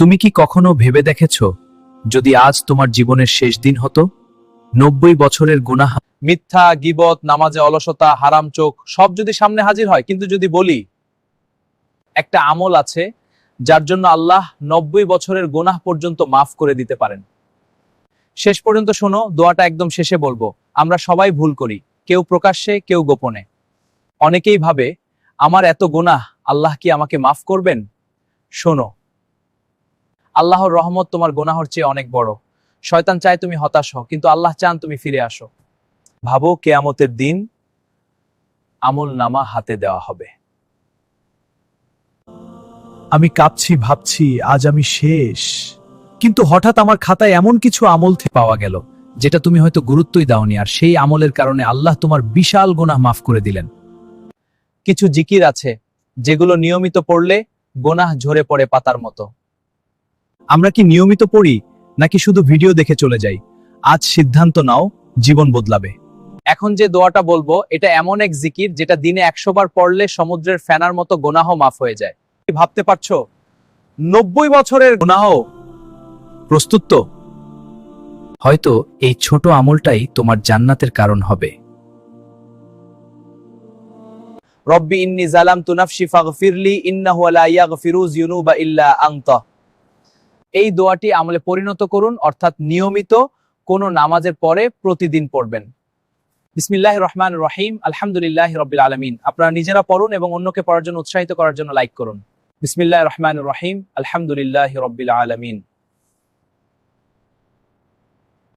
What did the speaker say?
তুমি কি কখনো ভেবে দেখেছো, যদি আজ তোমার জীবনের শেষ দিন হতো? 90 বছরের গুনাহ, মিথ্যা, গীবত, নামাজে অলসতা, হারাম চোখ সব যদি সামনে হাজির হয়, কিন্তু যদি বলি একটা আমল আছে যার জন্য আল্লাহ 90 বছরের গুনাহ পর্যন্ত মাফ করে দিতে পারেন। শেষ পর্যন্ত শোনো, দোয়াটা একদম শেষে বলবো। আমরা সবাই ভুল করি, কেউ প্রকাশ্যে, কেউ গোপনে। অনেকেই ভাবে আমার এত গুনাহ, আল্লাহ কি আমাকে মাফ করবেন? শোনো, আল্লাহর রহমত তোমার গুনাহর চেয়ে অনেক বড়। শয়তান চায় তুমি হতাশ হও, কিন্তু আল্লাহ চান তুমি ফিরে আসো। ভাবো, কেয়ামতের দিন আমল নামা হাতে দেওয়া হবে। আমি কাঁপছি, ভাবছি আজ আমি শেষ। কিন্তু হঠাৎ আমার খাতায় এমন কিছু আমল পাওয়া গেল যেটা তুমি হয়তো গুরুত্বই দাওনি, আর সেই আমলের কারণে আল্লাহ তোমার বিশাল গুনাহ মাফ করে দিলেন। কিছু জিকির আছে যেগুলো নিয়মিত পড়লে গুনাহ ঝরে পড়ে পাতার মতো। আমরা কি নিয়মিত পড়ি, নাকি শুধু ভিডিও দেখে চলে যাই? আজ সিদ্ধান্ত নাও, জীবন বদলাবে। এখন যে দোয়াটা বলবো, এটা এমন এক জিকির যেটা দিনে 100 বার পড়লে সমুদ্রের ফেনার মতো গুনাহ মাফ হয়ে যায়। কি ভাবতে পারছো? 90 বছরের গুনাহ প্রস্তুত তো? হয়তো এই ছোট আমলটাই তোমার জান্নাতের কারণ হবে। রব্বি ইন্নী যালামতু নাফসি ফাগফিরলি ইন্নাহু লা ইয়াগফিরু যুনুবা ইল্লা আনতা। এই দোয়াটি আমলে পরিণত করুন, অর্থাৎ নিয়মিত কোন নামাজের পরে প্রতিদিন পড়বেন। বিসমিল্লাহির রহমানির রহিম, আলহামদুলিল্লাহি রাব্বিল আলামিন। আপনারা নিজেরা পড়ুন এবং অন্যকে পড়ার জন্য উৎসাহিত করার জন্য লাইক করুন। বিসমিল্লাহির রহমানির রহিম, আলহামদুলিল্লাহি রাব্বিল আলামিন।